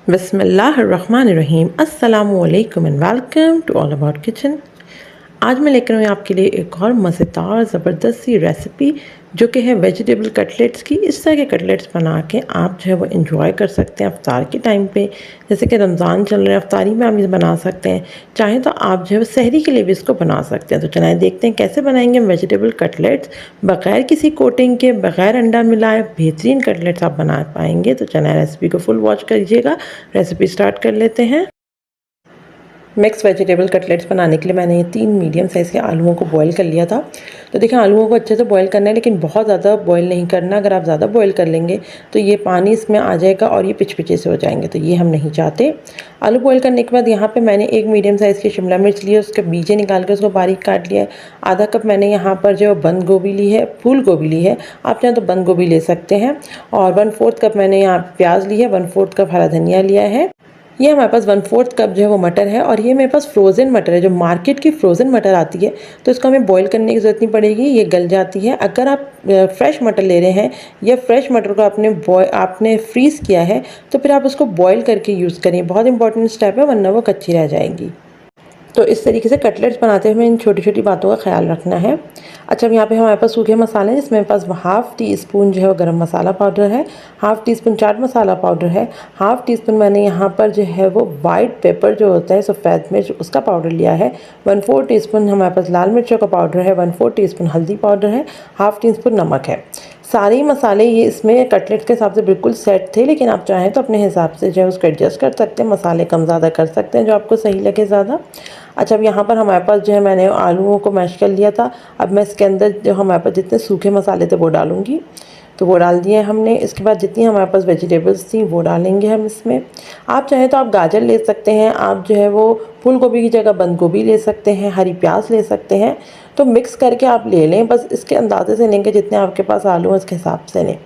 बिस्मिल्लाहिर्रहमानिर्रहीम अस्सलामुअलैकुम and welcome to all about kitchen. आज मैं लेकर आई हूँ आपके लिए एक और मज़ेदार ज़बरदस्त सी रेसिपी जो कि है वेजिटेबल कटलेट्स की। इस तरह के कटलेट्स बना के आप जो है वो इंजॉय कर सकते हैं अफ्तार के टाइम पे। जैसे कि रमज़ान चल रहा है, अफ्तारी में आप इसे बना सकते हैं। चाहें तो आप जो है सहरी के लिए भी इसको बना सकते हैं। तो चलाएं देखते हैं कैसे बनाएंगे हम वेजिटेबल कटलेट्स बग़ैर किसी कोटिंग के, बग़ैर अंडा मिलाए बेहतरीन कटलेट्स आप बना पाएंगे। तो चलाएं रेसिपी को फुल वॉच करिएगा। रेसिपी स्टार्ट कर लेते हैं। मिक्स वेजिटेबल कटलेट्स बनाने के लिए मैंने ये 3 मीडियम साइज़ के आलूओं को बॉईल कर लिया था। तो देखिए आलूओं को अच्छे से बॉईल करना है, लेकिन बहुत ज़्यादा बॉईल नहीं करना। अगर आप ज़्यादा बॉईल कर लेंगे तो ये पानी इसमें आ जाएगा और ये पिचपिचे से हो जाएंगे, तो ये हम नहीं चाहते। आलू बॉईल करने के बाद यहाँ पे मैंने एक मीडियम साइज़ की शिमला मिर्च ली है, उसके बीजे निकाल के उसको बारीक काट लिया है। आधा कप मैंने यहाँ पर जो बंद गोभी ली है, फूल गोभी ली है, आप चाहें तो बंद गोभी ले सकते हैं। और 1/4 कप मैंने यहाँ प्याज ली है, 1/4 कप हरा धनिया लिया है। ये हमारे पास 1/4 कप जो है वो मटर है, और ये मेरे पास फ्रोज़न मटर है, जो मार्केट की फ्रोज़न मटर आती है। तो इसको हमें बॉईल करने की ज़रूरत नहीं पड़ेगी, ये गल जाती है। अगर आप फ्रेश मटर ले रहे हैं या फ्रेश मटर को आपने फ्रीज़ किया है तो फिर आप उसको बॉईल करके यूज़ करें। बहुत इंपॉर्टेंट स्टेप है, वरना वो कच्ची रह जाएगी। तो इस तरीके से कटलेट्स बनाते हुए इन छोटी छोटी बातों का ख्याल रखना है। अच्छा, अब यहाँ पे हमारे पास सूखे मसाले हैं, जिसमें मेरे पास हाफ़ टी स्पून जो है वो गरम मसाला पाउडर है, half tea spoon chaat masala powder है, हाफ़ टी स्पून मैंने यहाँ पर जो है वो वाइट पेपर जो होता है सफ़ेद मिर्च उसका पाउडर लिया है, 1/4 टी स्पून हमारे पास लाल मिर्चों का पाउडर है, 1/4 टी स्पून हल्दी पाउडर है, हाफ़ टी स्पून नमक है। सारे ही मसाले ये इसमें कटलेट के हिसाब से बिल्कुल सेट थे, लेकिन आप चाहें तो अपने हिसाब से जो है उसको एडजस्ट कर सकते हैं, मसाले कम ज़्यादा कर सकते हैं जो आपको सही लगे ज़्यादा। अच्छा, अब यहाँ पर हमारे पास जो है मैंने आलूओं को मैश कर लिया था। अब मैं इसके अंदर जो हमारे पास जितने सूखे मसाले थे वो डालूँगी, तो वो डाल दिए हमने। इसके बाद जितनी हमारे पास वेजिटेबल्स थी वो डालेंगे हम इसमें। आप चाहें तो आप गाजर ले सकते हैं, आप जो है वो फूल गोभी की जगह बंद गोभी ले सकते हैं, हरी प्याज ले सकते हैं। तो मिक्स करके आप ले लें, बस इसके अंदाजे से लेंगे जितने आपके पास आलू हैं उसके हिसाब से लें।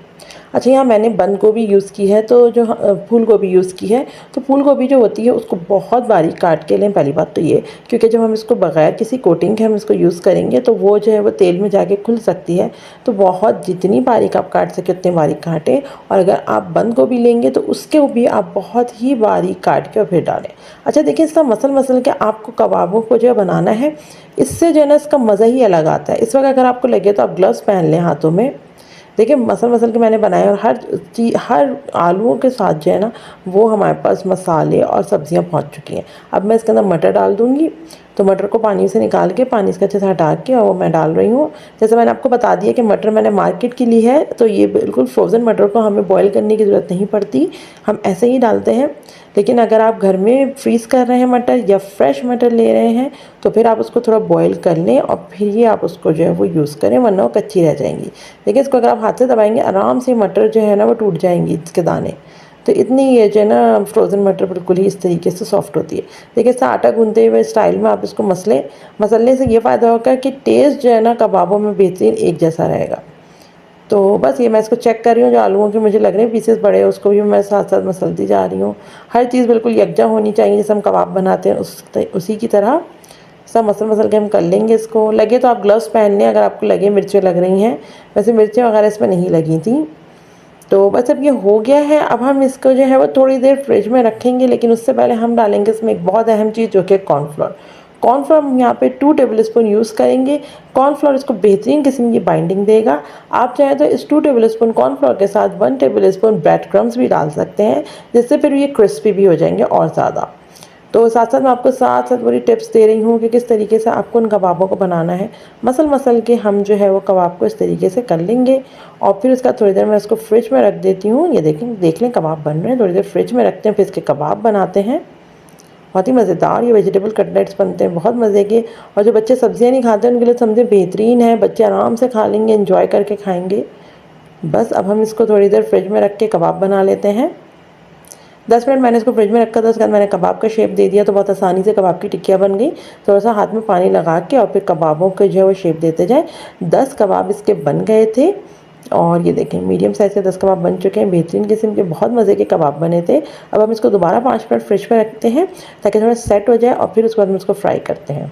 अच्छा, यहाँ मैंने बंद गोभी यूज़ की है, तो जो फूल गोभी यूज़ की है, तो फूल गोभी जो होती है उसको बहुत बारीक काट के लें। पहली बात तो ये, क्योंकि जब हम इसको बग़ैर किसी कोटिंग के हम इसको यूज़ करेंगे तो वो जो है वो तेल में जाके खुल सकती है। तो बहुत जितनी बारीक आप काट सकें उतनी बारीक काटें, और अगर आप बंद गोभी लेंगे तो उसके भी आप बहुत ही बारीक काट के और फिर डालें। अच्छा देखिए, इसका मसल के आपको कबाबों को जो है बनाना है, इससे जो है ना इसका मज़ा ही अलग आता है। इस वक्त अगर आपको लगे तो आप ग्लव्स पहन लें हाथों में। देखिए मसल के मैंने बनाए, और हर आलूओं के साथ जो है ना वो हमारे पास मसाले और सब्जियां पहुंच चुकी हैं। अब मैं इसके अंदर मटर डाल दूंगी। तो मटर को पानी से निकाल के, पानी इसका अच्छे से हटा के, और वो मैं डाल रही हूँ। जैसे मैंने आपको बता दिया कि मटर मैंने मार्केट की ली है, तो ये बिल्कुल फ्रोज़न मटर को हमें बॉईल करने की ज़रूरत नहीं पड़ती, हम ऐसे ही डालते हैं। लेकिन अगर आप घर में फ्रीज़ कर रहे हैं मटर या फ्रेश मटर ले रहे हैं तो फिर आप उसको थोड़ा बॉईल कर लें और फिर ये आप उसको जो है वो यूज़ करें, वरना वो कच्ची रह जाएंगी। देखिए इसको अगर आप हाथ से दबाएंगे आराम से मटर जो है ना वो टूट जाएंगी इसके दाने। तो इतनी ये जो है ना फ्रोज़न मटर बिल्कुल ही इस तरीके से सॉफ्ट होती है। देखिए इसका आटा गूंदते हुए स्टाइल में आप इसको मसलने से ये फ़ायदा होगा कि टेस्ट जो है ना कबाबों में बेहतरीन एक जैसा रहेगा। तो बस ये मैं इसको चेक कर रही हूँ, जो आलूओं के मुझे लग रहे हैं पीसेस बड़े हैं उसको भी मैं साथ साथ मसलती जा रही हूँ। हर चीज़ बिल्कुल यकजा होनी चाहिए, जैसे हम कबाब बनाते हैं उसी की तरह सब मसल के हम कर लेंगे इसको। लगे तो आप ग्लव्स पहन लें अगर आपको लगे मिर्चें लग रही हैं, वैसे मिर्चें वगैरह इसमें नहीं लगी थी। तो बस अब ये हो गया है। अब हम इसको जो है वो थोड़ी देर फ्रिज में रखेंगे, लेकिन उससे पहले हम डालेंगे इसमें एक बहुत अहम चीज़, जो कि कॉर्नफ्लोर। कॉर्नफ्लोर हम यहाँ पे 2 टेबल स्पून यूज़ करेंगे। कॉर्नफ्लोर इसको बेहतरीन किस्म की बाइंडिंग देगा। आप चाहें तो इस 2 टेबल स्पून कॉर्नफ्लोर के साथ 1 टेबल स्पून ब्रेड क्रम्स भी डाल सकते हैं, जिससे फिर ये क्रिस्पी भी हो जाएंगे और ज़्यादा। तो साथ साथ मैं आपको साथ पूरी टिप्स दे रही हूँ कि किस तरीके से आपको उन कबाबों को बनाना है। मसल के हम जो है वो कबाब को इस तरीके से कर लेंगे, और फिर उसका थोड़ी देर मैं इसको फ्रिज में रख देती हूँ। ये देख लें कबाब बन रहे हैं, थोड़ी देर फ्रिज में रखते हैं, फिर इसके कबाब बनाते हैं। बहुत ही मज़ेदार ये वेजिटेबल कटलेट्स बनते हैं, बहुत मज़े के। और जो बच्चे सब्जियां नहीं खाते उनके लिए सब्ज़ी बेहतरीन है, बच्चे आराम से खा लेंगे, एंजॉय करके खाएंगे। बस अब हम इसको थोड़ी देर फ्रिज में रख के कबाब बना लेते हैं। 10 मिनट मैंने इसको फ्रिज में रखा था, उसके बाद मैंने कबाब का शेप दे दिया, तो बहुत आसानी से कबाब की टिक्कियाँ बन गई। थोड़ा सा हाथ में पानी लगा के और फिर कबाबों के जो है वो शेप देते जाए। 10 कबाब इसके बन गए थे, और ये देखें मीडियम साइज़ के 10 कबाब बन चुके हैं, बेहतरीन किस्म के बहुत मज़े के कबाब बने थे। अब हम इसको दोबारा 5 मिनट फ्रिज में रखते हैं ताकि थोड़ा सेट हो जाए, और फिर उसके बाद हम इसको फ्राई करते हैं।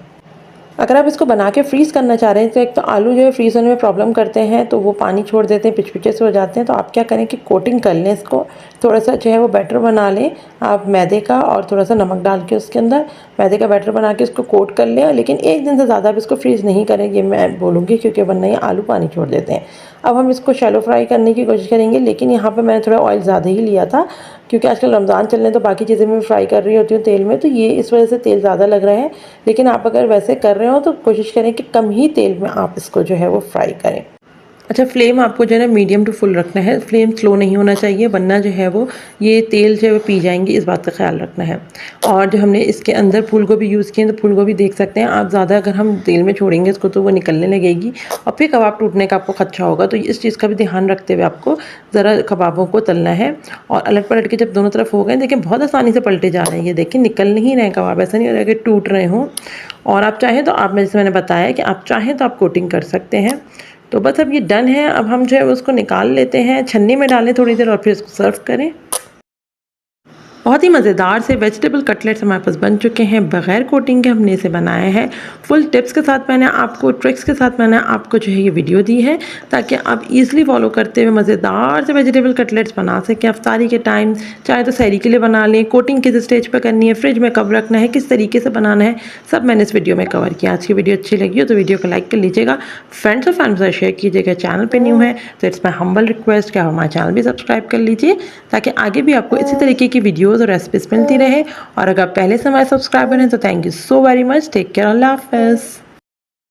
अगर आप इसको बना के फ्रीज़ करना चाह रहे हैं तो एक तो आलू जो है फ्रीज़ होने में प्रॉब्लम करते हैं, तो वो पानी छोड़ देते हैं, पिचपिचे से हो जाते हैं। तो आप क्या करें कि कोटिंग कर लें इसको, थोड़ा सा जो है वो बैटर बना लें आप मैदे का, और थोड़ा सा नमक डाल के उसके अंदर मैदे का बैटर बना के उसको कोट कर लें। लेकिन एक दिन से ज़्यादा आप इसको फ्रीज़ नहीं करें, ये मैं बोलूँगी, क्योंकि वरना ये आलू पानी छोड़ देते हैं। अब हम इसको शैलो फ्राई करने की कोशिश करेंगे, लेकिन यहाँ पे मैंने थोड़ा ऑयल ज़्यादा ही लिया था, क्योंकि आजकल रमज़ान चल रहे हैं तो बाकी चीज़ें मैं फ्राई कर रही होती हूँ तेल में, तो ये इस वजह से तेल ज़्यादा लग रहा है। लेकिन आप अगर वैसे कर रहे हो तो कोशिश करें कि कम ही तेल में आप इसको जो है वो फ्राई करें। अच्छा, फ्लेम आपको जो है ना मीडियम टू फुल रखना है, फ्लेम स्लो नहीं होना चाहिए, वरना जो है वो ये तेल जो है वो पी जाएंगी, इस बात का ख्याल रखना है। और जो हमने इसके अंदर फूल गोभी यूज़ किए तो फूल गोभी देख सकते हैं आप, ज़्यादा अगर हम तेल में छोड़ेंगे इसको तो वो निकलने लगेगी और फिर कबाब टूटने का आपको खदशा होगा। तो इस चीज़ का भी ध्यान रखते हुए आपको ज़रा कबाबों को तलना है। और अलट पलट के जब दोनों तरफ हो गए, देखिए बहुत आसानी से पलटे जा रहे हैं, ये देखिए निकल नहीं रहे हैं कबाब, ऐसा नहीं हो रहा है कि टूट रहे हों। और आप चाहें तो आप, जैसे मैंने बताया कि आप चाहें तो आप कोटिंग कर सकते हैं। तो बस अब ये डन है। अब हम जो है उसको निकाल लेते हैं, छन्नी में डालें थोड़ी देर और फिर इसको सर्व करें। बहुत ही मज़ेदार से वेजिटेबल कटलेट्स हमारे पास बन चुके हैं, बग़ैर कोटिंग के हमने इसे बनाया है। फुल टिप्स के साथ मैंने आपको, ट्रिक्स के साथ मैंने आपको जो है ये वीडियो दी है, ताकि आप इजीली फॉलो करते हुए मज़ेदार से वेजिटेबल कटलेट्स बना सकें अफ्तारी के टाइम। चाहे तो सहरी के लिए बना लें, कोटिंग किस स्टेज पर करनी है, फ्रिज में कब रखना है, किस तरीके से बनाना है, सब मैंने इस वीडियो में कवर किया। आज की वीडियो अच्छी लगी हो तो वीडियो को लाइक कर लीजिएगा, फ्रेंड्स और फैमिली से शेयर कीजिएगा। चैनल पर न्यू है तो इट्स माई हम्बल रिक्वेस्ट कि आप हमारे चैनल भी सब्सक्राइब कर लीजिए, ताकि आगे भी आपको इसी तरीके की वीडियोज़ और रेसिपीज़ मिलती रहे। और अगर आप पहले से हमारे सब्सक्राइबर हैं तो thank you so very much. Take care, अल्लाह हाफ़िज़।